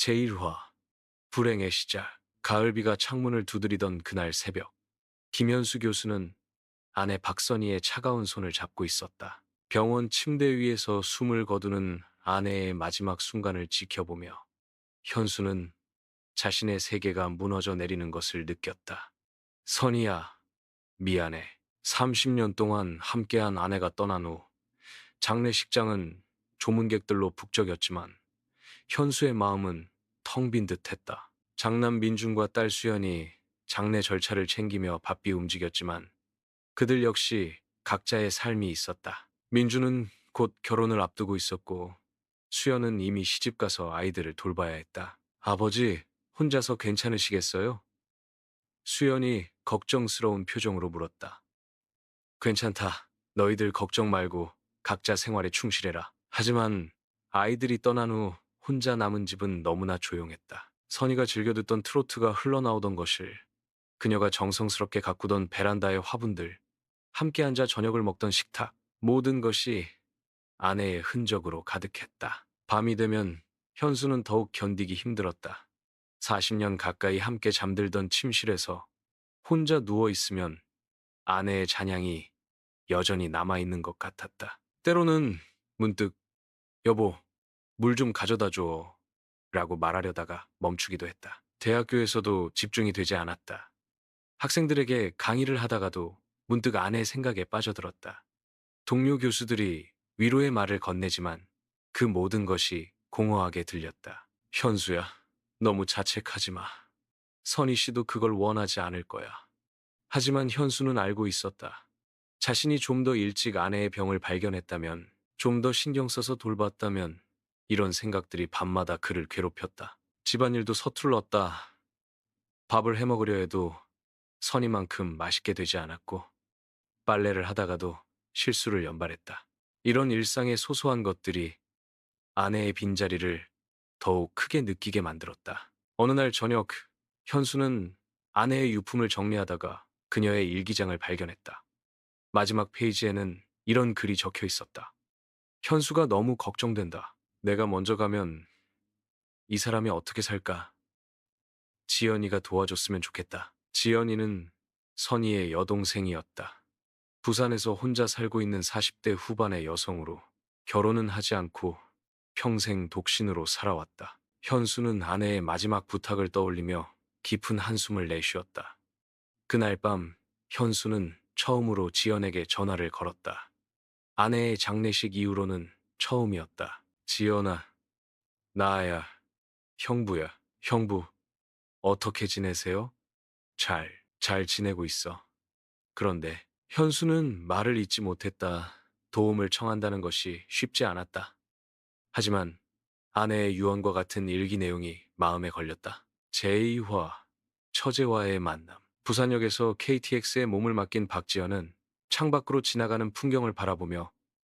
제1화 불행의 시작. 가을비가 창문을 두드리던 그날 새벽, 김현수 교수는 아내 박선희의 차가운 손을 잡고 있었다. 병원 침대 위에서 숨을 거두는 아내의 마지막 순간을 지켜보며 현수는 자신의 세계가 무너져 내리는 것을 느꼈다. 선희야, 미안해. 30년 동안 함께한 아내가 떠난 후 장례식장은 조문객들로 북적였지만 현수의 마음은 텅 빈 듯했다. 장남 민준과 딸 수연이 장례 절차를 챙기며 바삐 움직였지만 그들 역시 각자의 삶이 있었다. 민준은 곧 결혼을 앞두고 있었고 수연은 이미 시집가서 아이들을 돌봐야 했다. 아버지, 혼자서 괜찮으시겠어요? 수연이 걱정스러운 표정으로 물었다. 괜찮다. 너희들 걱정 말고 각자 생활에 충실해라. 하지만 아이들이 떠난 후 혼자 남은 집은 너무나 조용했다. 선희가 즐겨 듣던 트로트가 흘러나오던 것을, 그녀가 정성스럽게 가꾸던 베란다의 화분들, 함께 앉아 저녁을 먹던 식탁, 모든 것이 아내의 흔적으로 가득했다. 밤이 되면 현수는 더욱 견디기 힘들었다. 40년 가까이 함께 잠들던 침실에서 혼자 누워있으면 아내의 잔향이 여전히 남아있는 것 같았다. 때로는 문득 여보, 물 좀 가져다 줘 라고 말하려다가 멈추기도 했다. 대학교에서도 집중이 되지 않았다. 학생들에게 강의를 하다가도 문득 아내의 생각에 빠져들었다. 동료 교수들이 위로의 말을 건네지만 그 모든 것이 공허하게 들렸다. 현수야, 너무 자책하지 마. 선희 씨도 그걸 원하지 않을 거야. 하지만 현수는 알고 있었다. 자신이 좀 더 일찍 아내의 병을 발견했다면, 좀 더 신경 써서 돌봤다면 이런 생각들이 밤마다 그를 괴롭혔다. 집안일도 서툴렀다. 밥을 해먹으려 해도 선이만큼 맛있게 되지 않았고 빨래를 하다가도 실수를 연발했다. 이런 일상의 소소한 것들이 아내의 빈자리를 더욱 크게 느끼게 만들었다. 어느 날 저녁, 현수는 아내의 유품을 정리하다가 그녀의 일기장을 발견했다. 마지막 페이지에는 이런 글이 적혀 있었다. 현수가 너무 걱정된다. 내가 먼저 가면 이 사람이 어떻게 살까? 지연이가 도와줬으면 좋겠다. 지연이는 선희의 여동생이었다. 부산에서 혼자 살고 있는 40대 후반의 여성으로 결혼은 하지 않고 평생 독신으로 살아왔다. 현수는 아내의 마지막 부탁을 떠올리며 깊은 한숨을 내쉬었다. 그날 밤 현수는 처음으로 지연에게 전화를 걸었다. 아내의 장례식 이후로는 처음이었다. 지연아, 나야, 형부야. 형부, 어떻게 지내세요? 잘 지내고 있어. 그런데 현수는 말을 잇지 못했다. 도움을 청한다는 것이 쉽지 않았다. 하지만 아내의 유언과 같은 일기 내용이 마음에 걸렸다. 제2화, 처제와의 만남. 부산역에서 KTX에 몸을 맡긴 박지연은 창밖으로 지나가는 풍경을 바라보며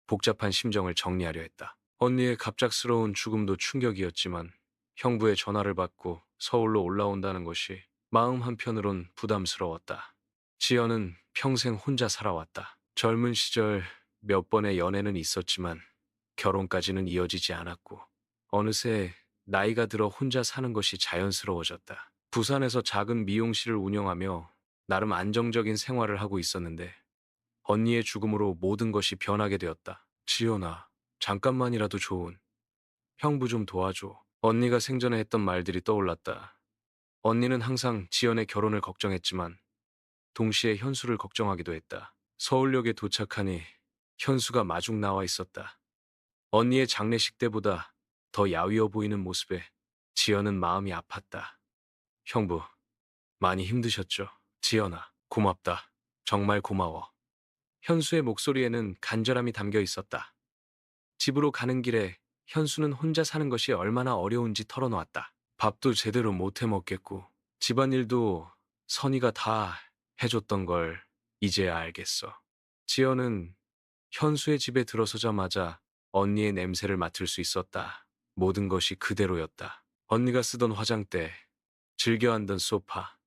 복잡한 심정을 정리하려 했다. 언니의 갑작스러운 죽음도 충격이었지만 형부의 전화를 받고 서울로 올라온다는 것이 마음 한편으론 부담스러웠다. 지연은 평생 혼자 살아왔다. 젊은 시절 몇 번의 연애는 있었지만 결혼까지는 이어지지 않았고 어느새 나이가 들어 혼자 사는 것이 자연스러워졌다. 부산에서 작은 미용실을 운영하며 나름 안정적인 생활을 하고 있었는데 언니의 죽음으로 모든 것이 변하게 되었다. 지연아, 잠깐만이라도 좋은 형부 좀 도와줘. 언니가 생전에 했던 말들이 떠올랐다. 언니는 항상 지연의 결혼을 걱정했지만 동시에 현수를 걱정하기도 했다. 서울역에 도착하니 현수가 마중 나와 있었다. 언니의 장례식 때보다 더 야위어 보이는 모습에 지연은 마음이 아팠다. 형부, 많이 힘드셨죠? 지연아, 고맙다. 정말 고마워. 현수의 목소리에는 간절함이 담겨 있었다. 집으로 가는 길에 현수는 혼자 사는 것이 얼마나 어려운지 털어놓았다. 밥도 제대로 못 해 먹겠고 집안일도 선이가 다 해줬던 걸 이제야 알겠어. 지연은 현수의 집에 들어서자마자 언니의 냄새를 맡을 수 있었다. 모든 것이 그대로였다. 언니가 쓰던 화장대, 즐겨 앉던 소파,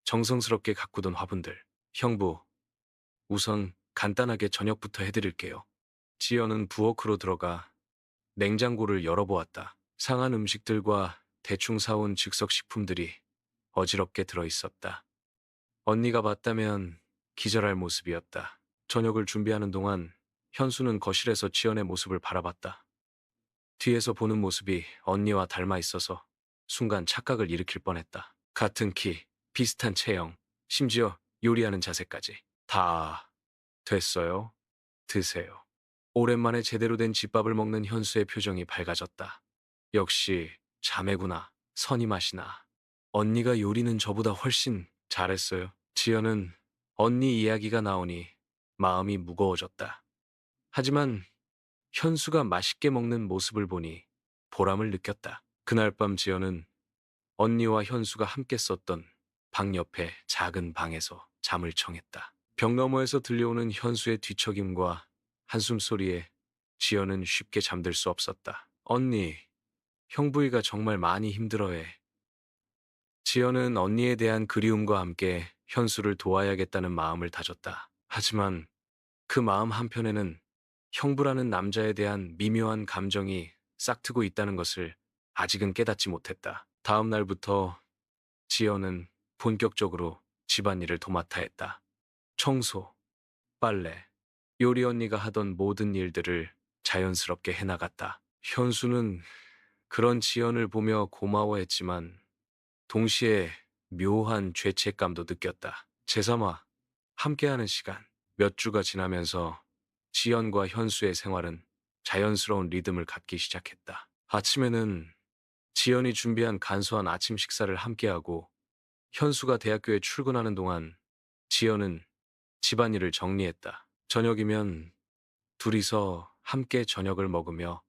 정성스럽게 가꾸던 화분들. 형부, 우선 간단하게 저녁부터 해드릴게요. 지연은 부엌으로 들어가 냉장고를 열어보았다. 상한 음식들과 대충 사온 즉석식품들이 어지럽게 들어있었다. 언니가 봤다면 기절할 모습이었다. 저녁을 준비하는 동안 현수는 거실에서 지연의 모습을 바라봤다. 뒤에서 보는 모습이 언니와 닮아 있어서 순간 착각을 일으킬 뻔했다. 같은 키, 비슷한 체형, 심지어 요리하는 자세까지. 다 됐어요. 드세요. 오랜만에 제대로 된 집밥을 먹는 현수의 표정이 밝아졌다. 역시 자매구나. 선이 맛이나. 언니가 요리는 저보다 훨씬 잘했어요. 지연은 언니 이야기가 나오니 마음이 무거워졌다. 하지만 현수가 맛있게 먹는 모습을 보니 보람을 느꼈다. 그날 밤 지연은 언니와 현수가 함께 썼던 방 옆의 작은 방에서 잠을 청했다. 벽 너머에서 들려오는 현수의 뒤척임과 한숨 소리에 지연은 쉽게 잠들 수 없었다. 언니, 형부이가 정말 많이 힘들어해. 지연은 언니에 대한 그리움과 함께 현수를 도와야겠다는 마음을 다졌다. 하지만 그 마음 한편에는 형부라는 남자에 대한 미묘한 감정이 싹트고 있다는 것을 아직은 깨닫지 못했다. 다음 날부터 지연은 본격적으로 집안일을 도맡아 했다. 청소, 빨래, 요리 언니가 하던 모든 일들을 자연스럽게 해나갔다. 현수는 그런 지연을 보며 고마워했지만 동시에 묘한 죄책감도 느꼈다. 제삼아, 함께하는 시간. 몇 주가 지나면서 지연과 현수의 생활은 자연스러운 리듬을 갖기 시작했다. 아침에는 지연이 준비한 간소한 아침 식사를 함께하고 현수가 대학교에 출근하는 동안 지연은 집안일을 정리했다. 저녁이면 둘이서 함께 저녁을 먹으며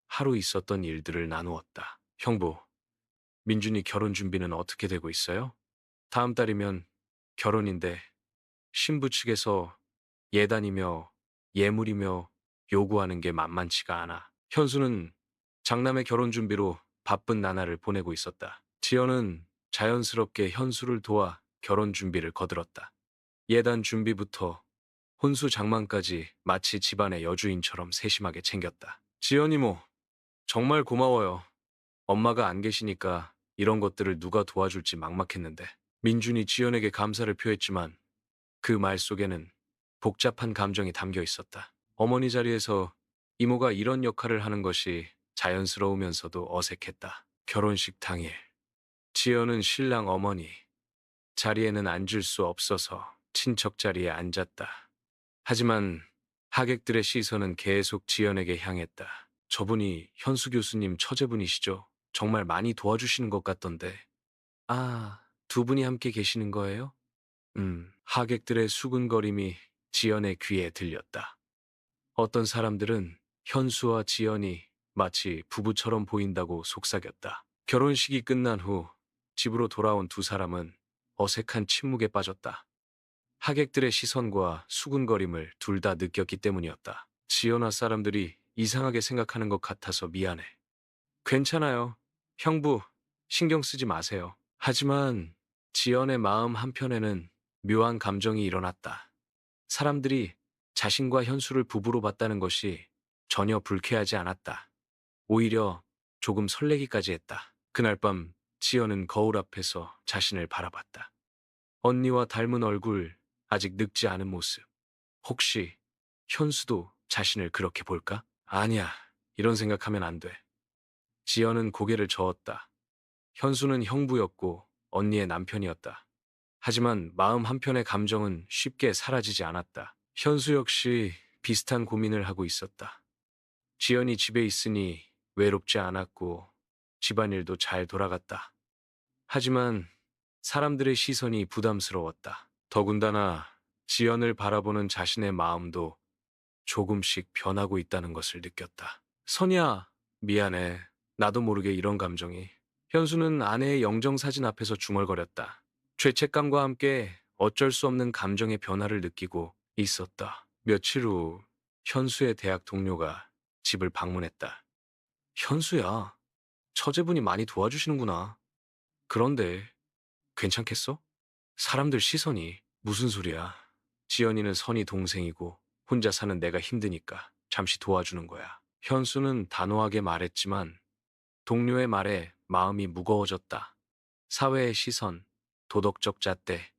하루 있었던 일들을 나누었다. 형부, 민준이 결혼 준비는 어떻게 되고 있어요? 다음 달이면 결혼인데 신부 측에서 예단이며 예물이며 요구하는 게 만만치가 않아. 현수는 장남의 결혼 준비로 바쁜 나날을 보내고 있었다. 지연은 자연스럽게 현수를 도와 결혼 준비를 거들었다. 예단 준비부터 혼수 장만까지 마치 집안의 여주인처럼 세심하게 챙겼다. 지연 이모, 정말 고마워요. 엄마가 안 계시니까 이런 것들을 누가 도와줄지 막막했는데. 민준이 지연에게 감사를 표했지만 그 말 속에는 복잡한 감정이 담겨 있었다. 어머니 자리에서 이모가 이런 역할을 하는 것이 자연스러우면서도 어색했다. 결혼식 당일, 지연은 신랑 어머니 자리에는 앉을 수 없어서 친척 자리에 앉았다. 하지만 하객들의 시선은 계속 지연에게 향했다. 저분이 현수 교수님 처제분이시죠? 정말 많이 도와주시는 것 같던데. 아, 두 분이 함께 계시는 거예요? 하객들의 수군거림이 지연의 귀에 들렸다. 어떤 사람들은 현수와 지연이 마치 부부처럼 보인다고 속삭였다. 결혼식이 끝난 후 집으로 돌아온 두 사람은 어색한 침묵에 빠졌다. 하객들의 시선과 수군거림을 둘 다 느꼈기 때문이었다. 지연아, 사람들이 이상하게 생각하는 것 같아서 미안해. 괜찮아요. 형부, 신경 쓰지 마세요. 하지만 지연의 마음 한편에는 묘한 감정이 일어났다. 사람들이 자신과 현수를 부부로 봤다는 것이 전혀 불쾌하지 않았다. 오히려 조금 설레기까지 했다. 그날 밤 지연은 거울 앞에서 자신을 바라봤다. 언니와 닮은 얼굴, 아직 늙지 않은 모습. 혹시 현수도 자신을 그렇게 볼까? 아니야, 이런 생각하면 안 돼. 지연은 고개를 저었다. 현수는 형부였고 언니의 남편이었다. 하지만 마음 한편의 감정은 쉽게 사라지지 않았다. 현수 역시 비슷한 고민을 하고 있었다. 지연이 집에 있으니 외롭지 않았고 집안일도 잘 돌아갔다. 하지만 사람들의 시선이 부담스러웠다. 더군다나 지연을 바라보는 자신의 마음도 조금씩 변하고 있다는 것을 느꼈다. 선이야, 미안해. 나도 모르게 이런 감정이. 현수는 아내의 영정사진 앞에서 중얼거렸다. 죄책감과 함께 어쩔 수 없는 감정의 변화를 느끼고 있었다. 며칠 후 현수의 대학 동료가 집을 방문했다. 현수야, 처제분이 많이 도와주시는구나. 그런데 괜찮겠어? 사람들 시선이 무슨 소리야. 지연이는 선이 동생이고 혼자 사는 내가 힘드니까 잠시 도와주는 거야. 현수는 단호하게 말했지만 동료의 말에 마음이 무거워졌다. 사회의 시선, 도덕적 잣대,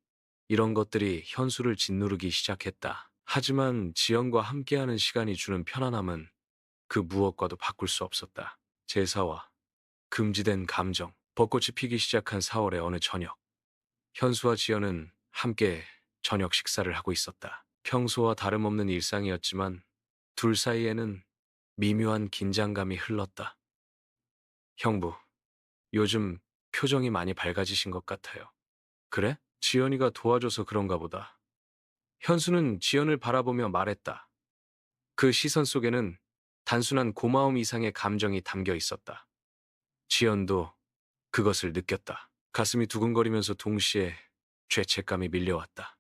이런 것들이 현수를 짓누르기 시작했다. 하지만 지연과 함께하는 시간이 주는 편안함은 그 무엇과도 바꿀 수 없었다. 제사와 금지된 감정, 벚꽃이 피기 시작한 4월의 어느 저녁, 현수와 지연은 함께 저녁 식사를 하고 있었다. 평소와 다름없는 일상이었지만 둘 사이에는 미묘한 긴장감이 흘렀다. 형부, 요즘 표정이 많이 밝아지신 것 같아요. 그래? 지연이가 도와줘서 그런가 보다. 현수는 지연을 바라보며 말했다. 그 시선 속에는 단순한 고마움 이상의 감정이 담겨 있었다. 지연도 그것을 느꼈다. 가슴이 두근거리면서 동시에 죄책감이 밀려왔다.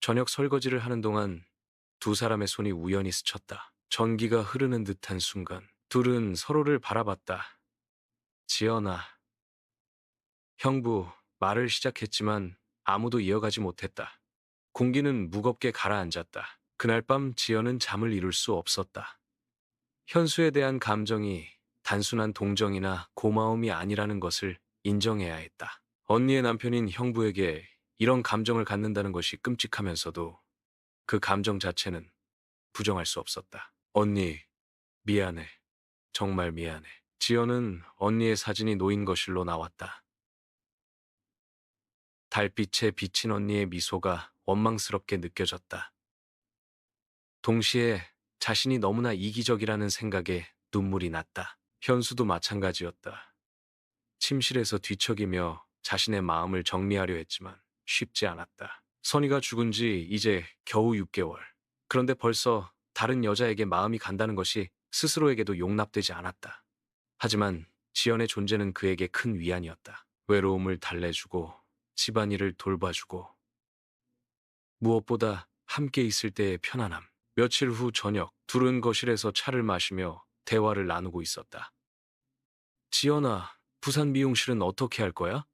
저녁 설거지를 하는 동안 두 사람의 손이 우연히 스쳤다. 전기가 흐르는 듯한 순간 둘은 서로를 바라봤다. 지연아, 형부 말을 시작했지만 아무도 이어가지 못했다. 공기는 무겁게 가라앉았다. 그날 밤 지연은 잠을 이룰 수 없었다. 현수에 대한 감정이 단순한 동정이나 고마움이 아니라는 것을 인정해야 했다. 언니의 남편인 형부에게 이런 감정을 갖는다는 것이 끔찍하면서도 그 감정 자체는 부정할 수 없었다. 언니, 미안해. 정말 미안해. 지연은 언니의 사진이 놓인 거실로 나왔다. 달빛에 비친 언니의 미소가 원망스럽게 느껴졌다. 동시에 자신이 너무나 이기적이라는 생각에 눈물이 났다. 현수도 마찬가지였다. 침실에서 뒤척이며 자신의 마음을 정리하려 했지만 쉽지 않았다. 선이가 죽은 지 이제 겨우 6개월. 그런데 벌써 다른 여자에게 마음이 간다는 것이 스스로에게도 용납되지 않았다. 하지만 지연의 존재는 그에게 큰 위안이었다. 외로움을 달래주고 집안일을 돌봐주고 무엇보다 함께 있을 때의 편안함. 며칠 후 저녁, 둘은 거실에서 차를 마시며 대화를 나누고 있었다. 지연아, 부산 미용실은 어떻게 할 거야?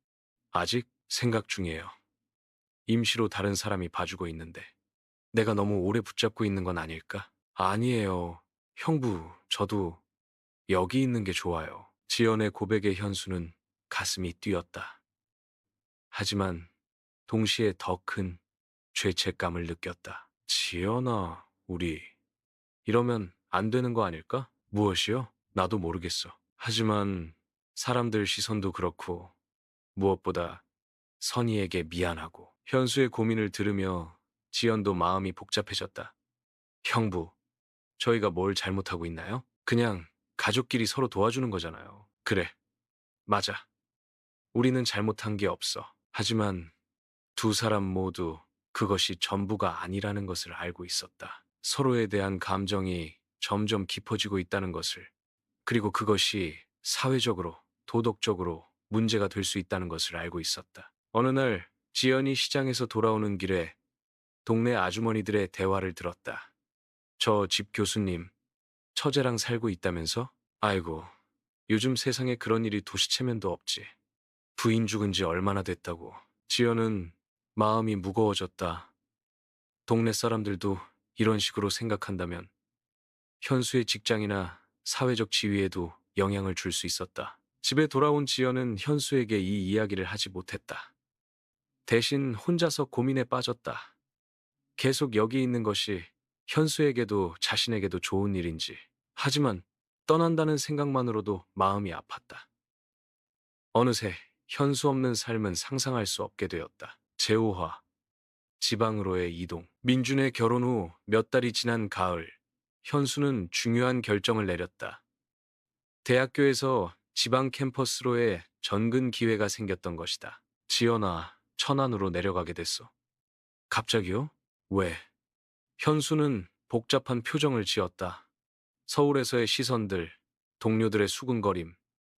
아직 생각 중이에요. 임시로 다른 사람이 봐주고 있는데 내가 너무 오래 붙잡고 있는 건 아닐까? 아니에요. 형부, 저도 여기 있는 게 좋아요. 지연의 고백에 현수는 가슴이 뛰었다. 하지만 동시에 더 큰 죄책감을 느꼈다. 지연아, 우리 이러면 안 되는 거 아닐까? 무엇이요? 나도 모르겠어. 하지만 사람들 시선도 그렇고 무엇보다 선희에게 미안하고. 현수의 고민을 들으며 지연도 마음이 복잡해졌다. 형부, 저희가 뭘 잘못하고 있나요? 그냥 가족끼리 서로 도와주는 거잖아요. 그래, 맞아. 우리는 잘못한 게 없어. 하지만 두 사람 모두 그것이 전부가 아니라는 것을 알고 있었다. 서로에 대한 감정이 점점 깊어지고 있다는 것을, 그리고 그것이 사회적으로, 도덕적으로 문제가 될 수 있다는 것을 알고 있었다. 어느 날 지연이 시장에서 돌아오는 길에 동네 아주머니들의 대화를 들었다. 저 집 교수님, 처제랑 살고 있다면서? 아이고, 요즘 세상에 그런 일이 도시체면도 없지. 부인 죽은 지 얼마나 됐다고. 지연은 마음이 무거워졌다. 동네 사람들도 이런 식으로 생각한다면 현수의 직장이나 사회적 지위에도 영향을 줄 수 있었다. 집에 돌아온 지연은 현수에게 이 이야기를 하지 못했다. 대신 혼자서 고민에 빠졌다. 계속 여기 있는 것이 현수에게도 자신에게도 좋은 일인지. 하지만 떠난다는 생각만으로도 마음이 아팠다. 어느새 현수 없는 삶은 상상할 수 없게 되었다. 재호화, 지방으로의 이동. 민준의 결혼 후 몇 달이 지난 가을, 현수는 중요한 결정을 내렸다. 대학교에서 지방 캠퍼스로의 전근 기회가 생겼던 것이다. 지연아, 천안으로 내려가게 됐어. 갑자기요? 왜? 현수는 복잡한 표정을 지었다. 서울에서의 시선들, 동료들의 수군거림,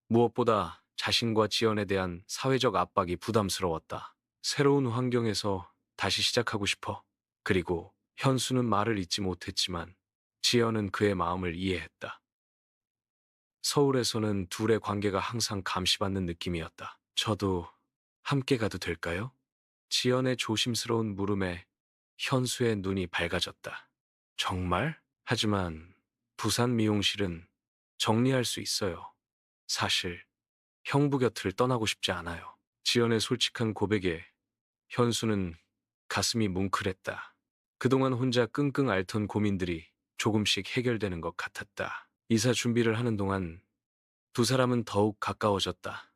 무엇보다 자신과 지연에 대한 사회적 압박이 부담스러웠다. 새로운 환경에서 다시 시작하고 싶어. 그리고 현수는 말을 잇지 못했지만 지연은 그의 마음을 이해했다. 서울에서는 둘의 관계가 항상 감시받는 느낌이었다. 저도 함께 가도 될까요? 지연의 조심스러운 물음에 현수의 눈이 밝아졌다. 정말? 하지만 부산 미용실은 정리할 수 있어요. 사실 형부 곁을 떠나고 싶지 않아요. 지연의 솔직한 고백에 현수는 가슴이 뭉클했다. 그동안 혼자 끙끙 앓던 고민들이 조금씩 해결되는 것 같았다. 이사 준비를 하는 동안 두 사람은 더욱 가까워졌다.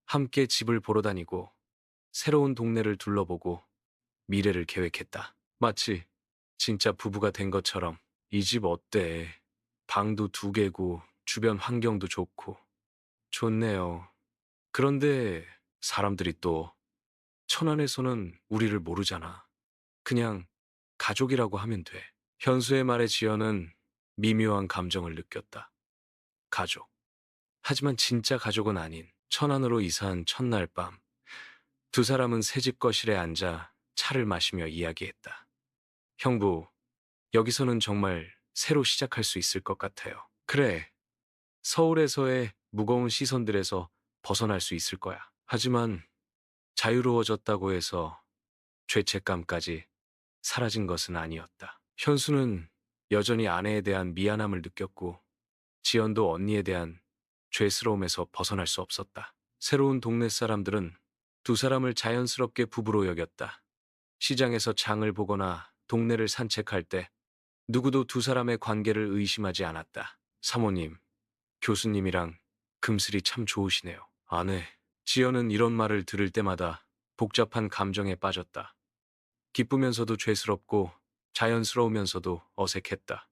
함께 집을 보러 다니고 새로운 동네를 둘러보고 미래를 계획했다. 마치 진짜 부부가 된 것처럼. 이 집 어때? 방도 두 개고 주변 환경도 좋고. 좋네요. 그런데 사람들이 또 천안에서는 우리를 모르잖아. 그냥 가족이라고 하면 돼. 현수의 말에 지연은 미묘한 감정을 느꼈다. 가족. 하지만 진짜 가족은 아닌 천안으로 이사한 첫날 밤, 두 사람은 새집 거실에 앉아 차를 마시며 이야기했다. 형부, 여기서는 정말 새로 시작할 수 있을 것 같아요. 그래, 서울에서의 무거운 시선들에서 벗어날 수 있을 거야. 하지만 자유로워졌다고 해서 죄책감까지 사라진 것은 아니었다. 현수는 여전히 아내에 대한 미안함을 느꼈고 지연도 언니에 대한 죄스러움에서 벗어날 수 없었다. 새로운 동네 사람들은 두 사람을 자연스럽게 부부로 여겼다. 시장에서 장을 보거나 동네를 산책할 때 누구도 두 사람의 관계를 의심하지 않았다. 사모님, 교수님이랑 금슬이 참 좋으시네요. 아내, 지연은 이런 말을 들을 때마다 복잡한 감정에 빠졌다. 기쁘면서도 죄스럽고 자연스러우면서도 어색했다.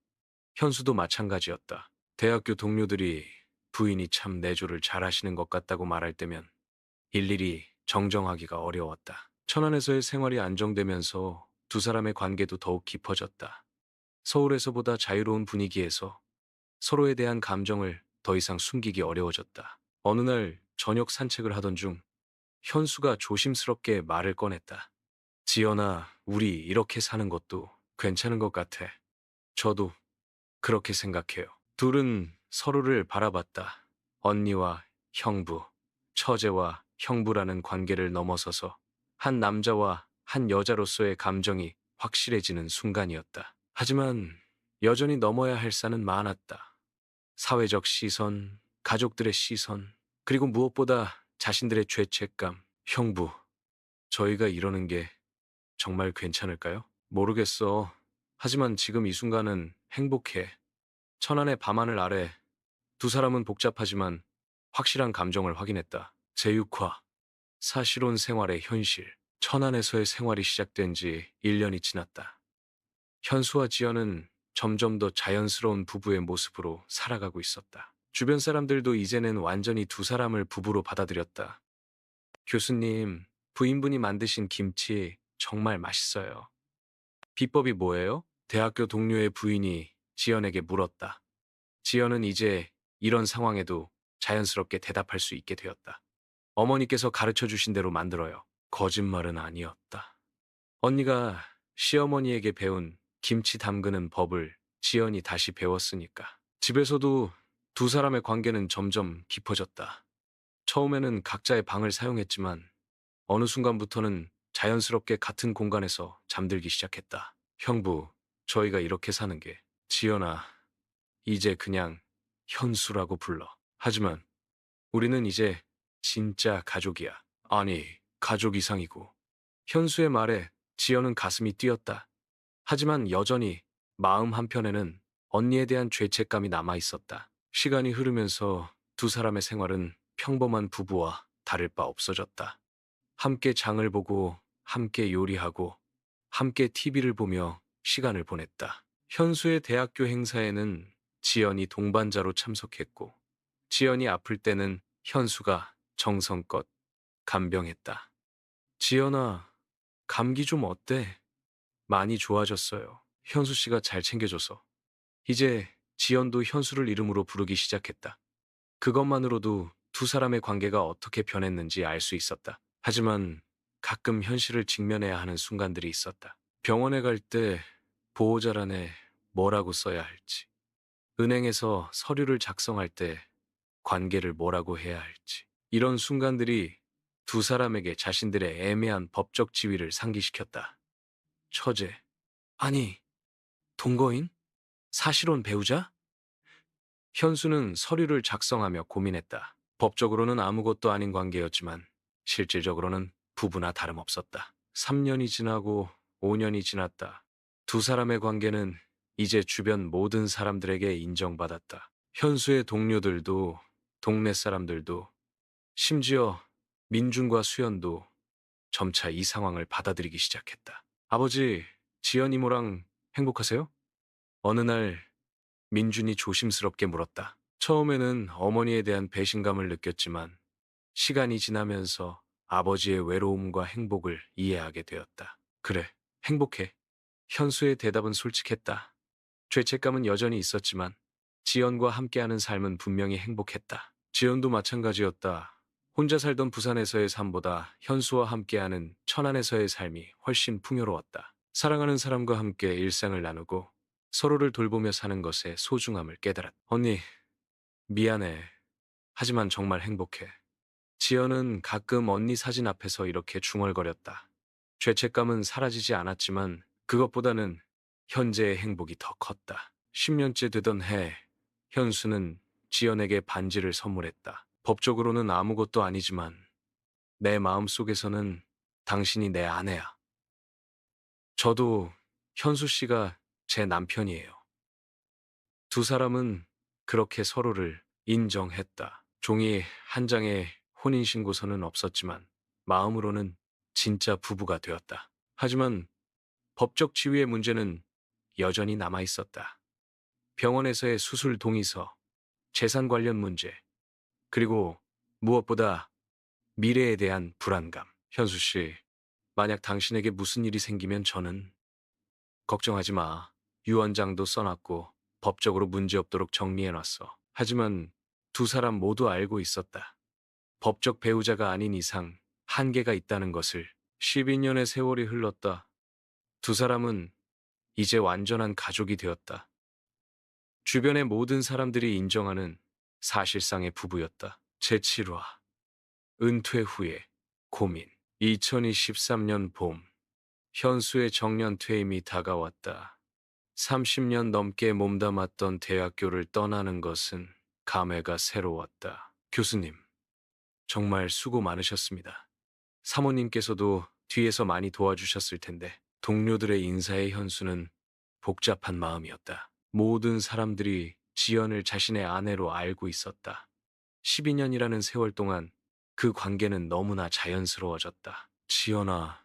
현수도 마찬가지였다. 대학교 동료들이 부인이 참 내조를 잘하시는 것 같다고 말할 때면 일일이 정정하기가 어려웠다. 천안에서의 생활이 안정되면서 두 사람의 관계도 더욱 깊어졌다. 서울에서보다 자유로운 분위기에서 서로에 대한 감정을 더 이상 숨기기 어려워졌다. 어느 날 저녁 산책을 하던 중 현수가 조심스럽게 말을 꺼냈다. 지연아, 우리 이렇게 사는 것도 괜찮은 것 같아. 저도 그렇게 생각해요. 둘은 서로를 바라봤다. 언니와 형부, 처제와 형부라는 관계를 넘어서서 한 남자와 한 여자로서의 감정이 확실해지는 순간이었다. 하지만 여전히 넘어야 할 산은 많았다. 사회적 시선, 가족들의 시선, 그리고 무엇보다 자신들의 죄책감. 형부, 저희가 이러는 게 정말 괜찮을까요? 모르겠어. 하지만 지금 이 순간은 행복해. 천안의 밤하늘 아래 두 사람은 복잡하지만 확실한 감정을 확인했다. 제6화 사실혼 생활의 현실. 천안에서의 생활이 시작된 지 1년이 지났다. 현수와 지연은 점점 더 자연스러운 부부의 모습으로 살아가고 있었다. 주변 사람들도 이제는 완전히 두 사람을 부부로 받아들였다. 교수님, 부인분이 만드신 김치 정말 맛있어요. 비법이 뭐예요? 대학교 동료의 부인이 지연에게 물었다. 지연은 이제 이런 상황에도 자연스럽게 대답할 수 있게 되었다. 어머니께서 가르쳐 주신 대로 만들어요. 거짓말은 아니었다. 언니가 시어머니에게 배운 김치 담그는 법을 지연이 다시 배웠으니까. 집에서도 두 사람의 관계는 점점 깊어졌다. 처음에는 각자의 방을 사용했지만 어느 순간부터는 자연스럽게 같은 공간에서 잠들기 시작했다. 형부, 저희가 이렇게 사는 게 지연아, 이제 그냥 현수라고 불러. 하지만 우리는 이제 진짜 가족이야. 아니, 가족 이상이고. 현수의 말에 지연은 가슴이 뛰었다. 하지만 여전히 마음 한편에는 언니에 대한 죄책감이 남아 있었다. 시간이 흐르면서 두 사람의 생활은 평범한 부부와 다를 바 없어졌다. 함께 장을 보고, 함께 요리하고, 함께 TV를 보며 시간을 보냈다. 현수의 대학교 행사에는 지연이 동반자로 참석했고, 지연이 아플 때는 현수가 정성껏 간병했다. 지연아, 감기 좀 어때? 많이 좋아졌어요. 현수 씨가 잘 챙겨줘서. 이제 지연도 현수를 이름으로 부르기 시작했다. 그것만으로도 두 사람의 관계가 어떻게 변했는지 알 수 있었다. 하지만 가끔 현실을 직면해야 하는 순간들이 있었다. 병원에 갈 때 보호자란에 뭐라고 써야 할지, 은행에서 서류를 작성할 때 관계를 뭐라고 해야 할지, 이런 순간들이 두 사람에게 자신들의 애매한 법적 지위를 상기시켰다. 처제, 아니, 동거인? 사실혼 배우자? 현수는 서류를 작성하며 고민했다. 법적으로는 아무것도 아닌 관계였지만 실질적으로는 부부나 다름없었다. 3년이 지나고 5년이 지났다. 두 사람의 관계는 이제 주변 모든 사람들에게 인정받았다. 현수의 동료들도, 동네 사람들도, 심지어 민준과 수연도 점차 이 상황을 받아들이기 시작했다. 아버지, 지연 이모랑 행복하세요? 어느 날 민준이 조심스럽게 물었다. 처음에는 어머니에 대한 배신감을 느꼈지만 시간이 지나면서 아버지의 외로움과 행복을 이해하게 되었다. 그래, 행복해. 현수의 대답은 솔직했다. 죄책감은 여전히 있었지만 지연과 함께하는 삶은 분명히 행복했다. 지연도 마찬가지였다. 혼자 살던 부산에서의 삶보다 현수와 함께하는 천안에서의 삶이 훨씬 풍요로웠다. 사랑하는 사람과 함께 일상을 나누고 서로를 돌보며 사는 것의 소중함을 깨달았다. 언니, 미안해. 하지만 정말 행복해. 지연은 가끔 언니 사진 앞에서 이렇게 중얼거렸다. 죄책감은 사라지지 않았지만 그것보다는 현재의 행복이 더 컸다. 10년째 되던 해, 현수는 지연에게 반지를 선물했다. 법적으로는 아무것도 아니지만 내 마음속에서는 당신이 내 아내야. 저도 현수 씨가 제 남편이에요. 두 사람은 그렇게 서로를 인정했다. 종이 한 장에 혼인신고서는 없었지만 마음으로는 진짜 부부가 되었다. 하지만 법적 지위의 문제는 여전히 남아 있었다. 병원에서의 수술 동의서, 재산 관련 문제, 그리고 무엇보다 미래에 대한 불안감. 현수 씨, 만약 당신에게 무슨 일이 생기면 저는 걱정하지 마. 유언장도 써놨고 법적으로 문제없도록 정리해놨어. 하지만 두 사람 모두 알고 있었다. 법적 배우자가 아닌 이상 한계가 있다는 것을. 12년의 세월이 흘렀다. 두 사람은 이제 완전한 가족이 되었다. 주변의 모든 사람들이 인정하는 사실상의 부부였다. 제7화 은퇴 후의 고민. 2023년 봄, 현수의 정년 퇴임이 다가왔다. 30년 넘게 몸담았던 대학교를 떠나는 것은 감회가 새로웠다. 교수님, 정말 수고 많으셨습니다. 사모님께서도 뒤에서 많이 도와주셨을 텐데 동료들의 인사에 현수는 복잡한 마음이었다. 모든 사람들이 지연을 자신의 아내로 알고 있었다. 12년이라는 세월 동안 그 관계는 너무나 자연스러워졌다. 지연아,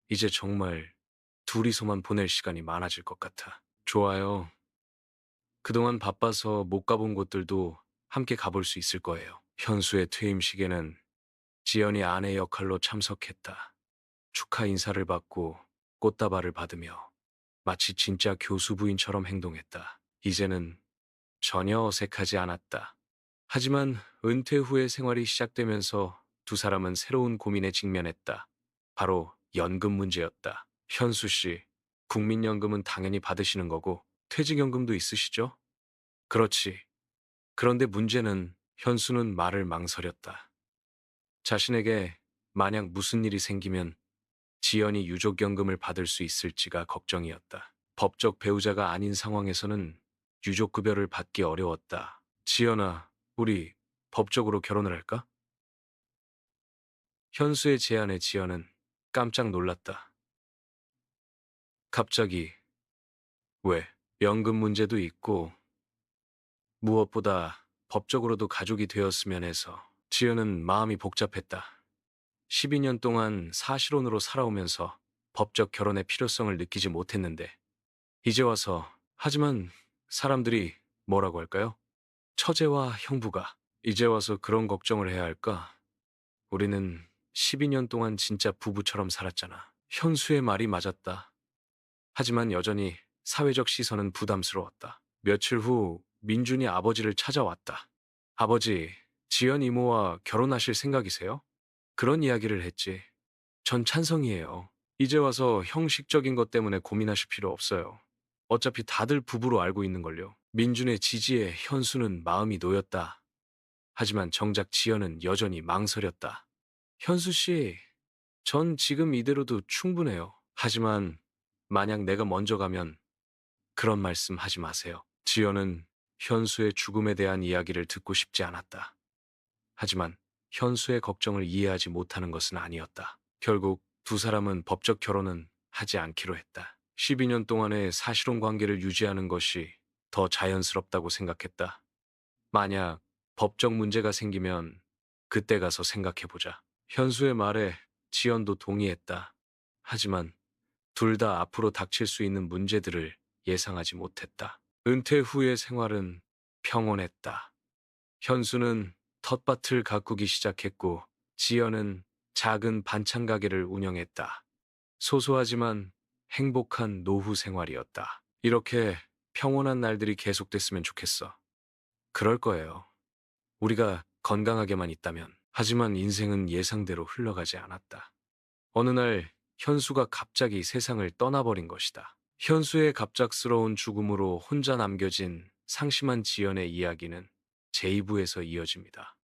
이제 정말 둘이서만 보낼 시간이 많아질 것 같아. 좋아요. 그동안 바빠서 못 가본 곳들도 함께 가볼 수 있을 거예요. 현수의 퇴임식에는 지연이 아내 역할로 참석했다. 축하 인사를 받고 꽃다발을 받으며 마치 진짜 교수 부인처럼 행동했다. 이제는 전혀 어색하지 않았다. 하지만 은퇴 후의 생활이 시작되면서 두 사람은 새로운 고민에 직면했다. 바로 연금 문제였다. 현수 씨, 국민연금은 당연히 받으시는 거고 퇴직연금도 있으시죠? 그렇지. 그런데 문제는 현수는 말을 망설였다. 자신에게 만약 무슨 일이 생기면 지연이 유족연금을 받을 수 있을지가 걱정이었다. 법적 배우자가 아닌 상황에서는 유족급여를 받기 어려웠다. 지연아, 우리 법적으로 결혼을 할까? 현수의 제안에 지연은 깜짝 놀랐다. 갑자기, 왜? 연금 문제도 있고 무엇보다 법적으로도 가족이 되었으면 해서. 지연은 마음이 복잡했다. 12년 동안 사실혼으로 살아오면서 법적 결혼의 필요성을 느끼지 못했는데 이제 와서. 하지만 사람들이 뭐라고 할까요? 처제와 형부가 이제 와서 그런 걱정을 해야 할까? 우리는 12년 동안 진짜 부부처럼 살았잖아. 현수의 말이 맞았다. 하지만 여전히 사회적 시선은 부담스러웠다. 며칠 후 민준이 아버지를 찾아왔다. 아버지, 지연 이모와 결혼하실 생각이세요? 그런 이야기를 했지. 전 찬성이에요. 이제 와서 형식적인 것 때문에 고민하실 필요 없어요. 어차피 다들 부부로 알고 있는걸요. 민준의 지지에 현수는 마음이 놓였다. 하지만 정작 지연은 여전히 망설였다. 현수 씨, 전 지금 이대로도 충분해요. 하지만 만약 내가 먼저 가면 그런 말씀 하지 마세요. 지연은 현수의 죽음에 대한 이야기를 듣고 싶지 않았다. 하지만 현수의 걱정을 이해하지 못하는 것은 아니었다. 결국 두 사람은 법적 결혼은 하지 않기로 했다. 12년 동안의 사실혼 관계를 유지하는 것이 더 자연스럽다고 생각했다. 만약 법적 문제가 생기면 그때 가서 생각해보자. 현수의 말에 지연도 동의했다. 하지만 둘 다 앞으로 닥칠 수 있는 문제들을 예상하지 못했다. 은퇴 후의 생활은 평온했다. 현수는 텃밭을 가꾸기 시작했고 지연은 작은 반찬 가게를 운영했다. 소소하지만 행복한 노후 생활이었다. 이렇게 평온한 날들이 계속됐으면 좋겠어. 그럴 거예요. 우리가 건강하게만 있다면. 하지만 인생은 예상대로 흘러가지 않았다. 어느 날 현수가 갑자기 세상을 떠나버린 것이다. 현수의 갑작스러운 죽음으로 혼자 남겨진 상심한 지연의 이야기는 제2부에서 이어집니다.